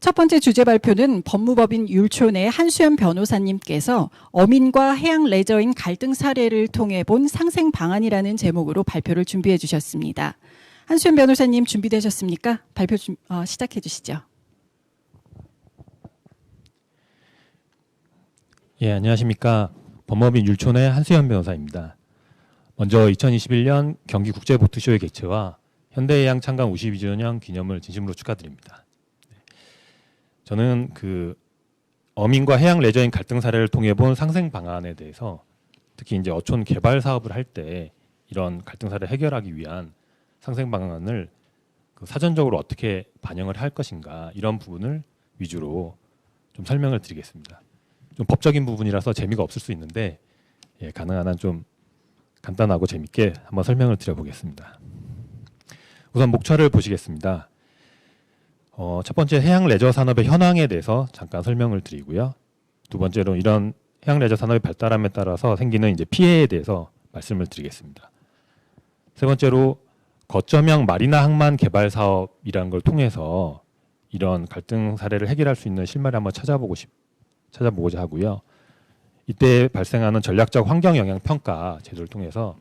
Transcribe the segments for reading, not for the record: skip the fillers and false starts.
첫 번째 주제 발표는 법무법인 율촌의 한수연 변호사님께서 어민과 해양 레저인 갈등 사례를 통해 본 상생 방안이라는 제목으로 발표를 준비해 주셨습니다. 한수연 변호사님 준비되셨습니까? 발표 시작해 주시죠. 예, 안녕하십니까. 법무법인 율촌의 한수연 변호사입니다. 먼저 2021년 경기국제보트쇼의 개최와 현대해양 창간 52주년 기념을 진심으로 축하드립니다. 저는 어민과 해양 레저인 갈등 사례를 통해 본 상생 방안에 대해서 특히 이제 어촌 개발 사업을 할 때 이런 갈등 사례를 해결하기 위한 상생 방안을 사전적으로 어떻게 반영을 할 것인가 이런 부분을 위주로 좀 설명을 드리겠습니다. 좀 법적인 부분이라서 재미가 없을 수 있는데 가능한 한 좀 간단하고 재밌게 한번 설명을 드려보겠습니다. 우선 목차를 보시겠습니다. 첫 번째 해양 레저 산업의 현황에 대해서 잠깐 설명을 드리고요. 두 번째로 이런 해양 레저 산업의 발달함에 따라서 생기는 이제 피해에 대해서 말씀을 드리겠습니다. 세 번째로 거점형 마리나 항만 개발 사업이라는 걸 통해서 이런 갈등 사례를 해결할 수 있는 실마리를 한번 찾아보고자 하고요. 이때 발생하는 전략적 환경 영향 평가 제도를 통해서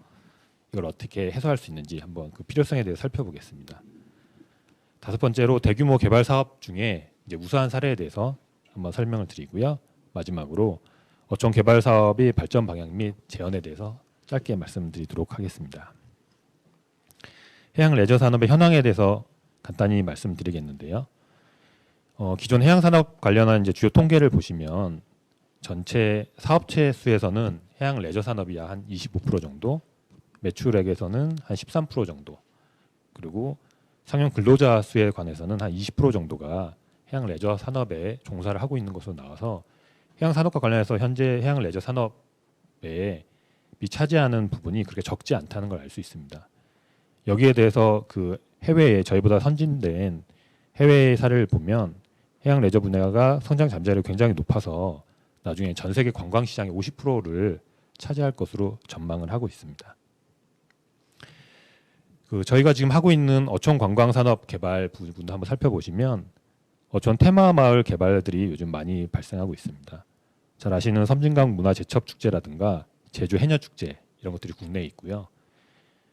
이걸 어떻게 해소할 수 있는지 한번 그 필요성에 대해서 살펴보겠습니다. 다섯 번째로 대규모 개발 사업 중에 이제 우수한 사례에 대해서 한번 설명을 드리고요. 마지막으로 어촌 개발 사업의 발전 방향 및 재현에 대해서 짧게 말씀드리도록 하겠습니다. 해양 레저 산업의 현황에 대해서 간단히 말씀드리겠는데요. 기존 해양 산업 관련한 이제 주요 통계를 보시면 전체 사업체 수에서는 해양 레저 산업이 한 25% 정도, 매출액에서는 한 13% 정도, 그리고 상용 근로자 수에 관해서는 한 20% 정도가 해양 레저 산업에 종사를 하고 있는 것으로 나와서 해양 산업과 관련해서 현재 해양 레저 산업에 차지하는 부분이 그렇게 적지 않다는 걸 알 수 있습니다. 여기에 대해서 해외에 저희보다 선진된 해외 사례를 보면 해양 레저 분야가 성장 잠재력이 굉장히 높아서 나중에 전 세계 관광 시장의 50%를 차지할 것으로 전망을 하고 있습니다. 저희가 지금 하고 있는 어촌 관광 산업 개발 부분도 한번 살펴보시면 어촌 테마 마을 개발들이 요즘 많이 발생하고 있습니다. 잘 아시는 섬진강 문화 제첩 축제라든가 제주 해녀 축제 이런 것들이 국내에 있고요.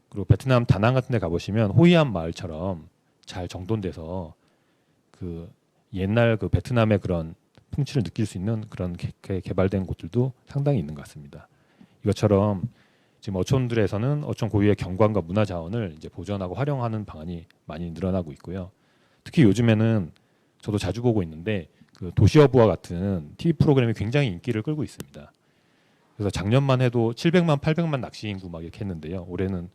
그리고 베트남 다낭 같은 데 가보시면 호이안 마을처럼 잘 정돈돼서 옛날 베트남의 그런 풍치를 느낄 수 있는 그런 개발된 곳들도 상당히 있는 것 같습니다. 이것처럼 지금 어촌들에서는 어촌 고유의 경관과 문화 자원을 이제 보존하고 활용하는 방안이 많이 늘어나고 있고요. 특히 요즘에는 저도 자주 보고 있는데 도시어부와 같은 TV 프로그램이 굉장히 인기를 끌고 있습니다. 그래서 작년만 해도 700만, 800만 낚시 인구 막 이렇게 했는데요. 올해는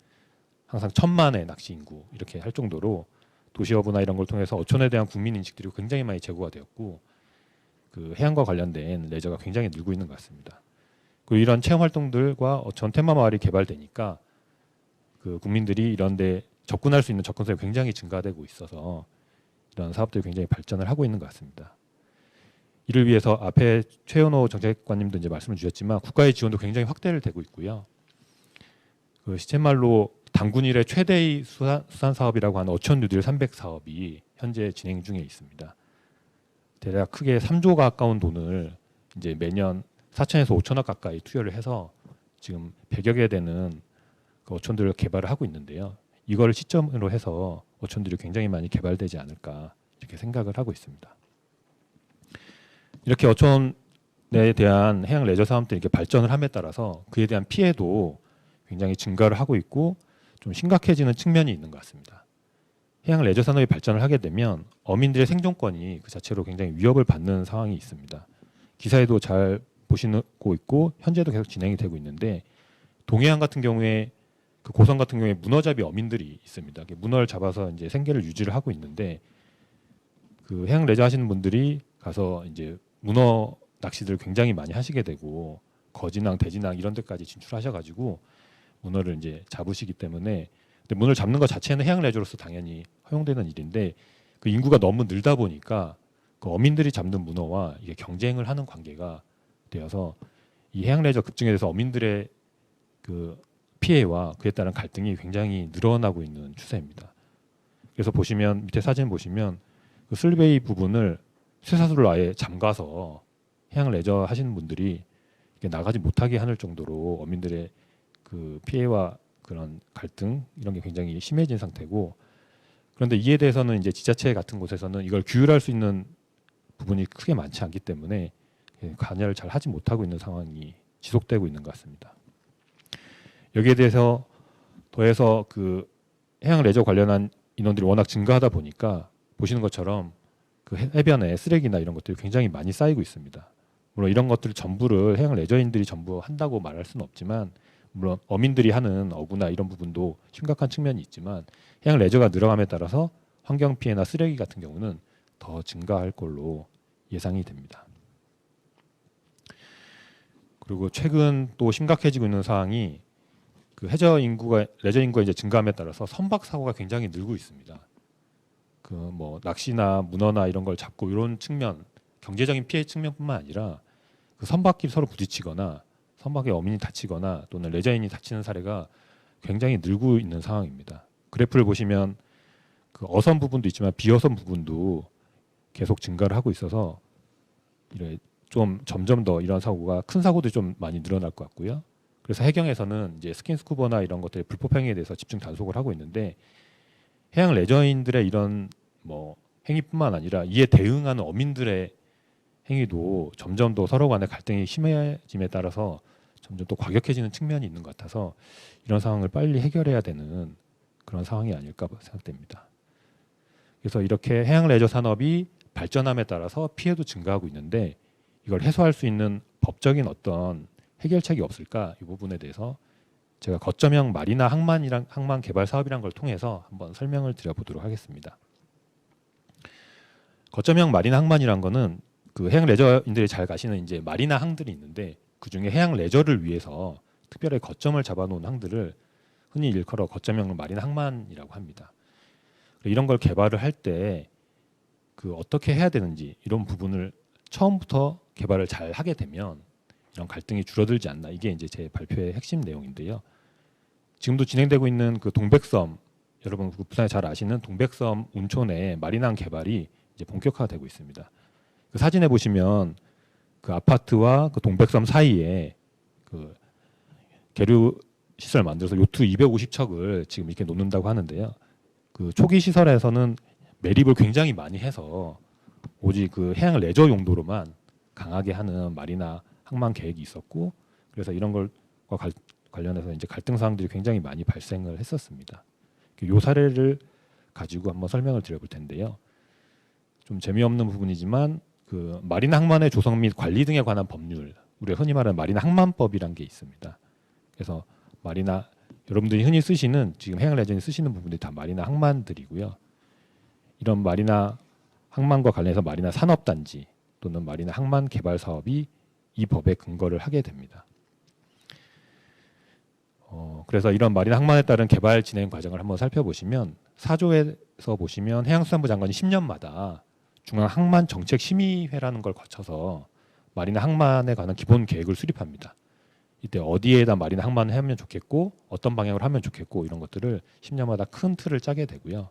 항상 1000만의 낚시 인구 이렇게 할 정도로 도시어부나 이런 걸 통해서 어촌에 대한 국민 인식들이 굉장히 많이 제고가 되었고 해양과 관련된 레저가 굉장히 늘고 있는 것 같습니다. 그리고 이런 체험 활동들과 어촌 테마 마을이 개발되니까 국민들이 이런 데 접근할 수 있는 접근성이 굉장히 증가되고 있어서 이런 사업들이 굉장히 발전을 하고 있는 것 같습니다. 이를 위해서 앞에 최은호 정책관님도 이제 말씀을 주셨지만 국가의 지원도 굉장히 확대를 되고 있고요. 시쳇말로 단군 이래 최대의 수산 사업이라고 하는 어촌 뉴딜 300 사업이 현재 진행 중에 있습니다. 대략 크게 3조 가까운 돈을 이제 매년 4천에서 5천억 가까이 투여를 해서 지금 100여 개 되는 어촌들을 개발을 하고 있는데요. 이걸 시점으로 해서 어촌들이 굉장히 많이 개발되지 않을까 이렇게 생각을 하고 있습니다. 이렇게 어촌에 대한 해양 레저 사업들이 이렇게 발전을 함에 따라서 그에 대한 피해도 굉장히 증가를 하고 있고 좀 심각해지는 측면이 있는 것 같습니다. 해양 레저 산업이 발전을 하게 되면 어민들의 생존권이 그 자체로 굉장히 위협을 받는 상황이 있습니다. 기사에도 잘 보시고 있고 현재도 계속 진행이 되고 있는데 동해안 같은 경우에 고성 같은 경우에 문어잡이 어민들이 있습니다. 문어를 잡아서 이제 생계를 유지를 하고 있는데 해양 레저 하시는 분들이 가서 이제 문어 낚시들 굉장히 많이 하시게 되고 거진항, 대진항 이런 데까지 진출하셔가지고 문어를 이제 잡으시기 때문에 근데 문어를 잡는 것 자체는 해양 레저로서 당연히 허용되는 일인데 인구가 너무 늘다 보니까 어민들이 잡는 문어와 이게 경쟁을 하는 관계가 되어서 이 해양 레저 급증에 대해서 어민들의 피해와 그에 따른 갈등이 굉장히 늘어나고 있는 추세입니다. 그래서 보시면 밑에 사진 보시면 슬리베이 부분을 쇠사슬을 아예 잠가서 해양 레저 하시는 분들이 이렇게 나가지 못하게 하는 정도로 어민들의 그 피해와 그런 갈등 이런 게 굉장히 심해진 상태고, 그런데 이에 대해서는 이제 지자체 같은 곳에서는 이걸 규율할 수 있는 부분이 크게 많지 않기 때문에 관여를 잘 하지 못하고 있는 상황이 지속되고 있는 것 같습니다. 여기에 대해서 더해서 그 해양 레저 관련한 인원들이 워낙 증가하다 보니까 보시는 것처럼 그 해변에 쓰레기나 이런 것들이 굉장히 많이 쌓이고 있습니다. 물론 이런 것들 전부를 해양 레저인들이 전부 한다고 말할 수는 없지만, 물론 어민들이 하는 어구나 이런 부분도 심각한 측면이 있지만, 해양 레저가 늘어감에 따라서 환경 피해나 쓰레기 같은 경우는 더 증가할 걸로 예상이 됩니다. 그리고 최근 또 심각해지고 있는 사항이 그 레저 인구가 이제 증가함에 따라서 선박 사고가 굉장히 늘고 있습니다. 그 뭐 낚시나 문어나 이런 걸 잡고 이런 측면, 경제적인 피해 측면뿐만 아니라 그 선박끼리 서로 부딪히거나 선박에 어민이 다치거나 또는 레저인이 다치는 사례가 굉장히 늘고 있는 상황입니다. 그래프를 보시면 그 어선 부분도 있지만 비어선 부분도 계속 증가를 하고 있어서 좀 점점 더 이런 사고가, 큰 사고도 좀 많이 늘어날 것 같고요. 그래서 해경에서는 이제 스킨스쿠버나 이런 것들의 불법 행위에 대해서 집중 단속을 하고 있는데, 해양 레저인들의 이런 뭐 행위뿐만 아니라 이에 대응하는 어민들의 행위도 점점 더 서로 간의 갈등이 심해짐에 따라서 점점 또 과격해지는 측면이 있는 것 같아서 이런 상황을 빨리 해결해야 되는 그런 상황이 아닐까 생각됩니다. 그래서 이렇게 해양 레저 산업이 발전함에 따라서 피해도 증가하고 있는데, 이걸 해소할 수 있는 법적인 어떤 해결책이 없을까, 이 부분에 대해서 제가 거점형 마리나 항만 개발 사업이란 걸 통해서 한번 설명을 드려보도록 하겠습니다. 거점형 마리나 항만이란 거는 그 해양 레저인들이 잘 가시는 이제 마리나 항들이 있는데, 그 중에 해양 레저를 위해서 특별히 거점을 잡아놓은 항들을 흔히 일컬어 거점형 마리나 항만이라고 합니다. 이런 걸 개발을 할 때 그 어떻게 해야 되는지 이런 부분을 처음부터 개발을 잘 하게 되면 이런 갈등이 줄어들지 않나, 이게 이제 제 발표의 핵심 내용인데요. 지금도 진행되고 있는 그 동백섬, 여러분 부산에 잘 아시는 동백섬 운촌의 마리나 개발이 이제 본격화되고 있습니다. 그 사진에 보시면 그 아파트와 그 동백섬 사이에 그 계류 시설 만들어서 요트 250척을 지금 이렇게 놓는다고 하는데요. 그 초기 시설에서는 매립을 굉장히 많이 해서 오직 그 해양 레저 용도로만 강하게 하는 마리나 항만 계획이 있었고, 그래서 이런 것과 관련해서 이제 갈등 사항들이 굉장히 많이 발생을 했었습니다. 이 사례를 가지고 한번 설명을 드려볼 텐데요. 좀 재미없는 부분이지만 그 마리나 항만의 조성 및 관리 등에 관한 법률, 우리가 흔히 말하는 마리나 항만법이란 게 있습니다. 그래서 마리나, 여러분들이 흔히 쓰시는, 지금 해양 레저인이 쓰시는 부분들이 다 마리나 항만들이고요. 이런 마리나 항만과 관련해서 마리나 산업단지 또는 마리나 항만 개발 사업이 이 법에 근거를 하게 됩니다. 그래서 이런 마리나 항만에 따른 개발 진행 과정을 한번 살펴보시면, 4조에서 보시면 해양수산부 장관이 10년마다 중앙항만정책심의회라는 걸 거쳐서 마리나 항만에 관한 기본 계획을 수립합니다. 이때 어디에다 마리나 항만을 하면 좋겠고 어떤 방향으로 하면 좋겠고 이런 것들을 10년마다 큰 틀을 짜게 되고요.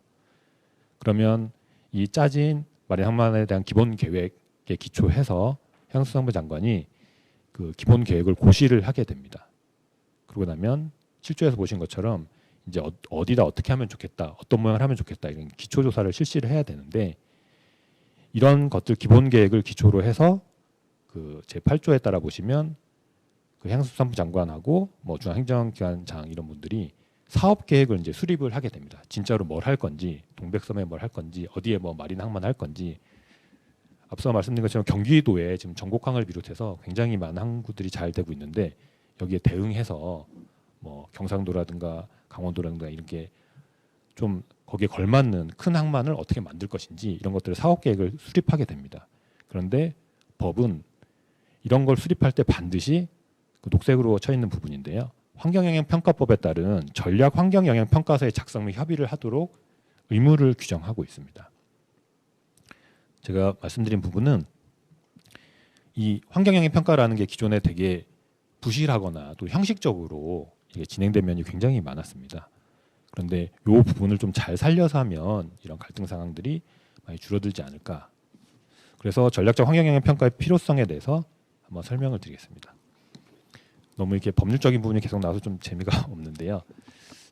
그러면 이 짜진 마리나 항만에 대한 기본 계획에 기초해서 해양수산부 장관이 그 기본 계획을 고시를 하게 됩니다. 그러고 나면 7조에서 보신 것처럼 이제 어디다 어떻게 하면 좋겠다, 어떤 모양을 하면 좋겠다, 이런 기초 조사를 실시를 해야 되는데, 이런 것들 기본 계획을 기초로 해서 그 제8조에 따라 보시면 그 해양수산부 장관하고 뭐 중앙행정기관장 이런 분들이 사업 계획을 이제 수립을 하게 됩니다. 진짜로 뭘 할 건지, 동백섬에 뭘 할 건지, 어디에 뭐 마리나 항만 할 건지. 앞서 말씀드린 것처럼 경기도에 지금 전곡항을 비롯해서 굉장히 많은 항구들이 잘 되고 있는데, 여기에 대응해서 뭐 경상도라든가 강원도라든가 이렇게 좀 거기에 걸맞는 큰 항만을 어떻게 만들 것인지 이런 것들을 사업 계획을 수립하게 됩니다. 그런데 법은 이런 걸 수립할 때 반드시 그 녹색으로 쳐 있는 부분인데요. 환경영향평가법에 따른 전략 환경영향평가서의 작성 및 협의를 하도록 의무를 규정하고 있습니다. 제가 말씀드린 부분은 이 환경영향평가라는 게 기존에 되게 부실하거나 또 형식적으로 이게 진행된 면이 굉장히 많았습니다. 그런데 이 부분을 좀 잘 살려서 하면 이런 갈등 상황들이 많이 줄어들지 않을까. 그래서 전략적 환경영향 평가의 필요성에 대해서 한번 설명을 드리겠습니다. 너무 이렇게 법률적인 부분이 계속 나와서 좀 재미가 없는데요.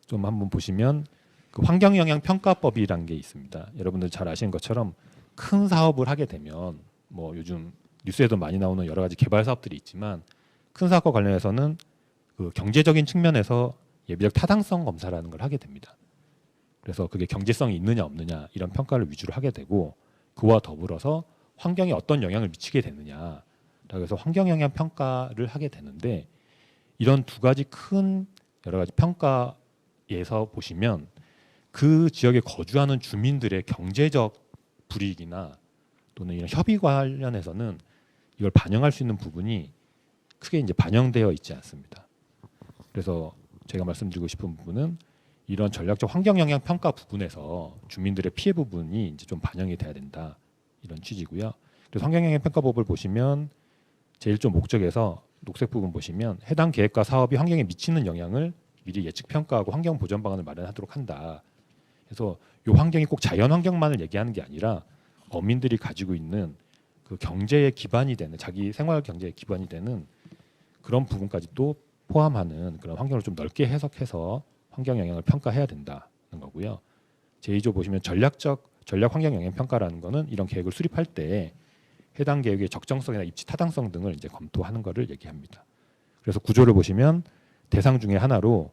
좀 한번 보시면 그 환경영향평가법이라는 게 있습니다. 여러분들 잘 아시는 것처럼 큰 사업을 하게 되면 뭐 요즘 뉴스에도 많이 나오는 여러 가지 개발 사업들이 있지만 큰 사업과 관련해서는 그 경제적인 측면에서 예비적 타당성 검사라는 걸 하게 됩니다. 그래서 그게 경제성이 있느냐 없느냐 이런 평가를 위주로 하게 되고 그와 더불어서 환경에 어떤 영향을 미치게 되느냐라고 해서 환경영향 평가를 하게 되는데 이런 두 가지 큰 여러 가지 평가에서 보시면 그 지역에 거주하는 주민들의 경제적 불이익이나 또는 이런 협의 관련해서는 이걸 반영할 수 있는 부분이 크게 이제 반영되어 있지 않습니다. 그래서 제가 말씀드리고 싶은 부분은 이런 전략적 환경영향 평가 부분에서 주민들의 피해 부분이 이제 좀 반영이 돼야 된다 이런 취지고요. 그래서 환경영향 평가법을 보시면 제1조 목적에서 녹색 부분 보시면 해당 계획과 사업이 환경에 미치는 영향을 미리 예측 평가하고 환경 보전 방안을 마련하도록 한다. 그래서 이 환경이 꼭 자연 환경만을 얘기하는 게 아니라 어민들이 가지고 있는 그 경제의 기반이 되는 자기 생활 경제의 기반이 되는 그런 부분까지 또 포함하는 그런 환경을 좀 넓게 해석해서 환경 영향을 평가해야 된다는 거고요. 제2조 보시면 전략 환경 영향 평가라는 거는 이런 계획을 수립할 때 해당 계획의 적정성이나 입지 타당성 등을 이제 검토하는 것을 얘기합니다. 그래서 구조를 보시면 대상 중에 하나로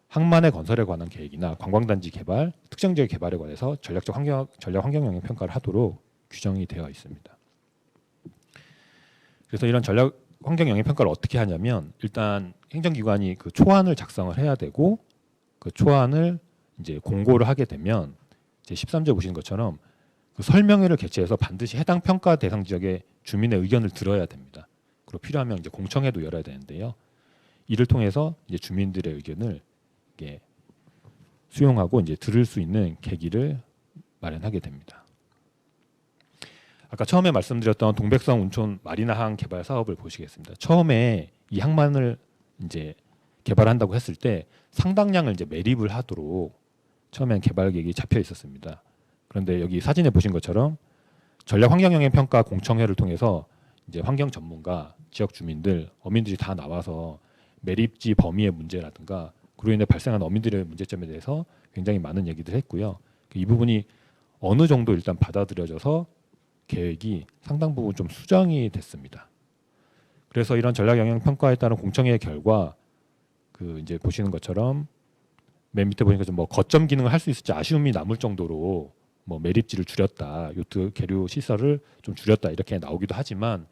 항만의 건설에 관한 계획이나 관광단지 개발, 특정 지역 개발에 관해서 전략 환경 영향 평가를 하도록 규정이 되어 있습니다. 그래서 이런 전략 환경 영향 평가를 어떻게 하냐면 일단 행정기관이 그 초안을 작성을 해야 되고 그 초안을 이제 공고를 하게 되면 이제 13조 보시는 것처럼 그 설명회를 개최해서 반드시 해당 평가 대상 지역의 주민의 의견을 들어야 됩니다. 그리고 필요하면 이제 공청회도 열어야 되는데요. 이를 통해서 이제 주민들의 의견을 이게 수용하고 이제 들을 수 있는 계기를 마련하게 됩니다. 아까 처음에 말씀드렸던 동백성 운촌 마리나항 개발 사업을 보시겠습니다. 처음에 이 항만을 이제 개발한다고 했을 때 상당량을 이제 매립을 하도록 처음엔 개발 계획이 잡혀 있었습니다. 그런데 여기 사진에 보신 것처럼 전략 환경 영향 평가 공청회를 통해서 이제 환경 전문가, 지역 주민들, 어민들이 다 나와서 매립지 범위의 문제라든가 그로 인해 발생한 어민들의 문제점에 대해서 굉장히 많은 얘기를 했고요. 이 부분이 어느 정도 일단 받아들여져서 계획이 상당 부분 좀 수정이 됐습니다. 그래서 이런 전략 영향 평가에 따른 공청회의 결과 그 이제 보시는 것처럼 맨 밑에 보니까 좀 뭐 거점 기능을 할 수 있을지 아쉬움이 남을 정도로 뭐 매립지를 줄였다, 요트 계류 시설을 좀 줄였다 이렇게 나오기도 하지만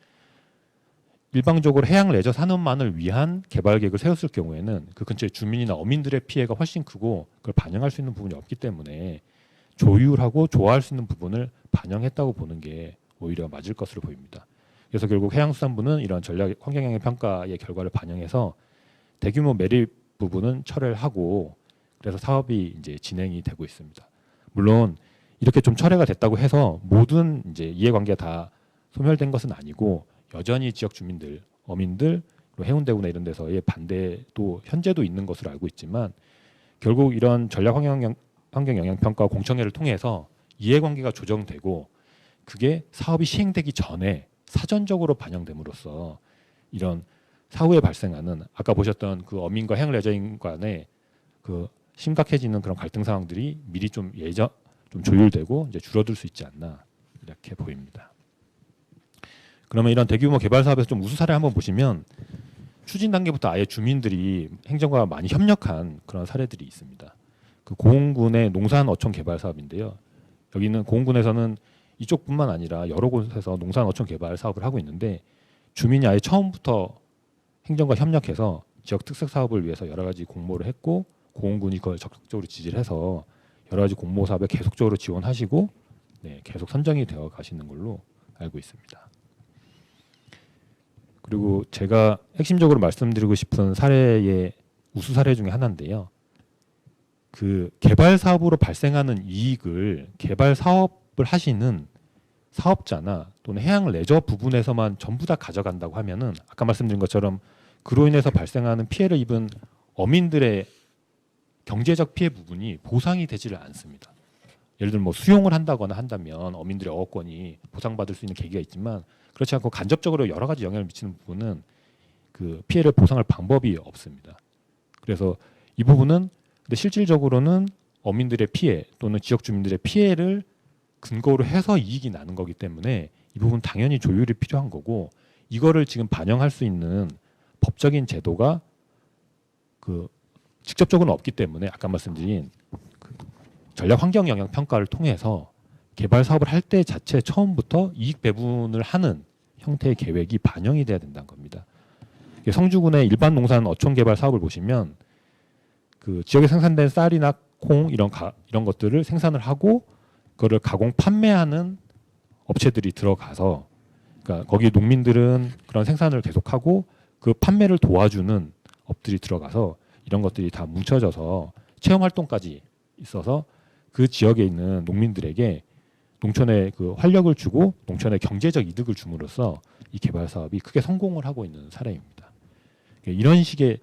일방적으로 해양 레저 산업만을 위한 개발 계획을 세웠을 경우에는 그 근처의 주민이나 어민들의 피해가 훨씬 크고 그걸 반영할 수 있는 부분이 없기 때문에 조율하고 조화할 수 있는 부분을 반영했다고 보는 게 오히려 맞을 것으로 보입니다. 그래서 결국 해양수산부는 이런 전략 환경영향 평가의 결과를 반영해서 대규모 매립 부분은 철회를 하고 그래서 사업이 이제 진행이 되고 있습니다. 물론 이렇게 좀 철회가 됐다고 해서 모든 이제 이해관계가 다 소멸된 것은 아니고 여전히 지역 주민들, 어민들, 그리고 해운대구나 이런 데서의 반대도 현재도 있는 것으로 알고 있지만 결국 이런 전략 환경 영향 평가 공청회를 통해서 이해관계가 조정되고 그게 사업이 시행되기 전에 사전적으로 반영됨으로써 이런 사후에 발생하는 아까 보셨던 그 어민과 해양 레저인 간의 그 심각해지는 그런 갈등 상황들이 미리 좀 조율되고 이제 줄어들 수 있지 않나 이렇게 보입니다. 그러면 이런 대규모 개발 사업에서 좀 우수 사례 한번 보시면 추진 단계부터 아예 주민들이 행정과 많이 협력한 그런 사례들이 있습니다. 그 고흥군의 농산 어촌 개발 사업인데요. 여기는 고흥군에서는 이쪽뿐만 아니라 여러 곳에서 농산 어촌 개발 사업을 하고 있는데 주민이 아예 처음부터 행정과 협력해서 지역 특색 사업을 위해서 여러 가지 공모를 했고 고흥군이 그걸 적극적으로 지지를 해서 여러 가지 공모 사업에 계속적으로 지원하시고 네, 계속 선정이 되어 가시는 걸로 알고 있습니다. 그리고 제가 핵심적으로 말씀드리고 싶은 사례의 우수 사례 중에 하나인데요. 그 개발 사업으로 발생하는 이익을 개발 사업을 하시는 사업자나 또는 해양 레저 부분에서만 전부 다 가져간다고 하면은 아까 말씀드린 것처럼 그로 인해서 발생하는 피해를 입은 어민들의 경제적 피해 부분이 보상이 되지를 않습니다. 예를 들면 뭐 수용을 한다거나 한다면 어민들의 어업권이 보상받을 수 있는 계기가 있지만 그렇지 않고 간접적으로 여러 가지 영향을 미치는 부분은 그 피해를 보상할 방법이 없습니다. 그래서 이 부분은 근데 실질적으로는 어민들의 피해 또는 지역 주민들의 피해를 근거로 해서 이익이 나는 거기 때문에 이 부분 당연히 조율이 필요한 거고 이거를 지금 반영할 수 있는 법적인 제도가 그 직접적으로는 없기 때문에 아까 말씀드린 그 전략 환경 영향 평가를 통해서 개발 사업을 할 때 자체 처음부터 이익 배분을 하는 형태의 계획이 반영이 돼야 된다는 겁니다. 성주군의 일반 농산 어촌 개발 사업을 보시면 그 지역에 생산된 쌀이나 콩 이런 것들을 생산을 하고 그거를 가공 판매하는 업체들이 들어가서 그러니까 거기 농민들은 그런 생산을 계속하고 그 판매를 도와주는 업들이 들어가서 이런 것들이 다 뭉쳐져서 체험 활동까지 있어서 그 지역에 있는 농민들에게 농촌에 그 활력을 주고 농촌에 경제적 이득을 줌으로써 이 개발 사업이 크게 성공을 하고 있는 사례입니다. 이런 식의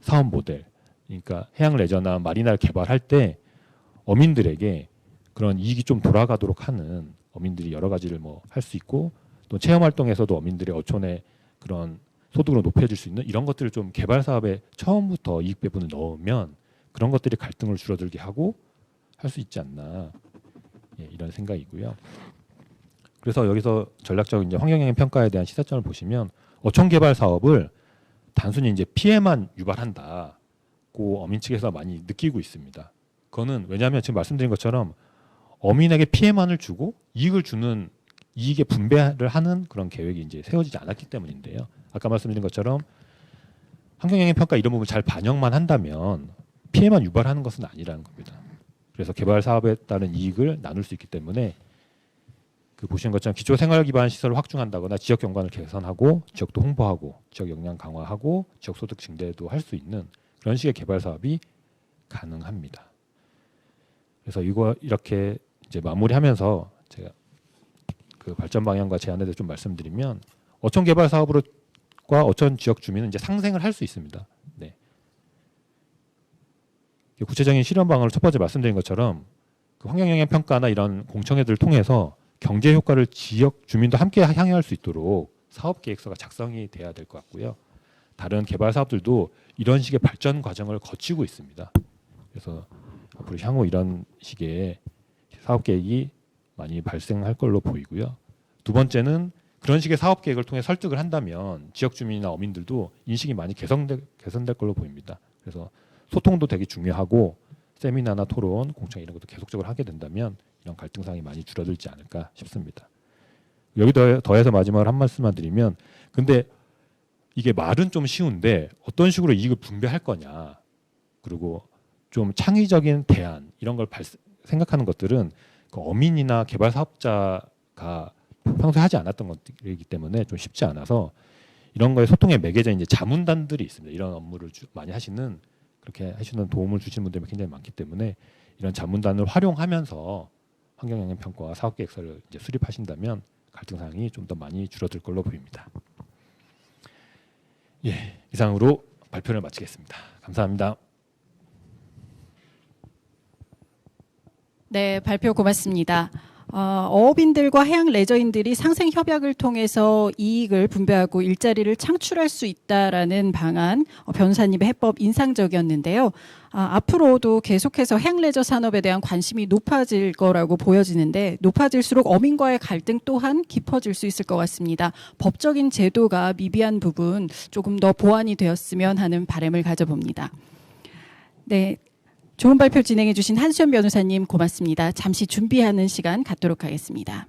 사업 모델, 그러니까 해양 레저나 마리나를 개발할 때 어민들에게 그런 이익이 좀 돌아가도록 하는 어민들이 여러 가지를 뭐 할 수 있고 또 체험 활동에서도 어민들의 어촌의 그런 소득을 높여줄 수 있는 이런 것들을 좀 개발 사업에 처음부터 이익 배분을 넣으면 그런 것들이 갈등을 줄어들게 하고 할 수 있지 않나 이런 생각이고요. 그래서 여기서 전략적 이제 환경영향 평가에 대한 시사점을 보시면 어촌 개발 사업을 단순히 이제 피해만 유발한다고 어민 측에서 많이 느끼고 있습니다. 그거는 왜냐하면 지금 말씀드린 것처럼 어민에게 피해만을 주고 이익을 주는 이익의 분배를 하는 그런 계획이 이제 세워지지 않았기 때문인데요. 아까 말씀드린 것처럼 환경영향 평가 이런 부분 잘 반영만 한다면 피해만 유발하는 것은 아니라는 겁니다. 그래서 개발 사업에 따른 이익을 나눌 수 있기 때문에 그 보시는 것처럼 기초 생활 기반 시설을 확충한다거나 지역 경관을 개선하고 지역도 홍보하고 지역 역량 강화하고 지역 소득 증대도 할 수 있는 그런 식의 개발 사업이 가능합니다. 그래서 이거 이렇게 이제 마무리하면서 제가 그 발전 방향과 제안에 대해서 좀 말씀드리면 어촌 개발 사업으로과 어촌 지역 주민은 이제 상생을 할 수 있습니다. 네. 구체적인 실현 방안을 첫 번째 말씀드린 것처럼 그 환경영향 평가나 이런 공청회들을 통해서 경제 효과를 지역 주민도 함께 향유할 수 있도록 사업 계획서가 작성이 돼야 될 것 같고요. 다른 개발 사업들도 이런 식의 발전 과정을 거치고 있습니다. 그래서 앞으로 향후 이런 식의 사업 계획이 많이 발생할 걸로 보이고요. 두 번째는 그런 식의 사업 계획을 통해 설득을 한다면 지역 주민이나 어민들도 인식이 많이 개선될 걸로 보입니다. 그래서 소통도 되게 중요하고 세미나나 토론, 공청 이런 것도 계속적으로 하게 된다면 이런 갈등 사항이 많이 줄어들지 않을까 싶습니다. 여기 더해서 마지막으로 한 말씀만 드리면 근데 이게 말은 좀 쉬운데 어떤 식으로 이익을 분배할 거냐 그리고 좀 창의적인 대안 이런 걸 생각하는 것들은 그 어민이나 개발 사업자가 평소에 하지 않았던 것들이기 때문에 좀 쉽지 않아서 이런 거에 소통의 매개자 이제 자문단들이 있습니다. 이런 업무를 많이 하시는 그렇게 하시는 도움을 주시는 분들이 굉장히 많기 때문에 이런 자문단을 활용하면서 환경영향 평가와 사업 계획서를 이제 수립하신다면 갈등 사항이 좀 더 많이 줄어들 걸로 보입니다. 예, 이상으로 발표를 마치겠습니다. 감사합니다. 네, 발표 고맙습니다. 어업인들과 해양 레저인들이 상생 협약을 통해서 이익을 분배하고 일자리를 창출할 수 있다라는 방안, 변호사님의 해법 인상적이었는데요. 앞으로도 계속해서 해양 레저 산업에 대한 관심이 높아질 거라고 보여지는데 높아질수록 어민과의 갈등 또한 깊어질 수 있을 것 같습니다. 법적인 제도가 미비한 부분 조금 더 보완이 되었으면 하는 바람을 가져봅니다. 네. 좋은 발표 진행해 주신 한수연 변호사님 고맙습니다. 잠시 준비하는 시간 갖도록 하겠습니다.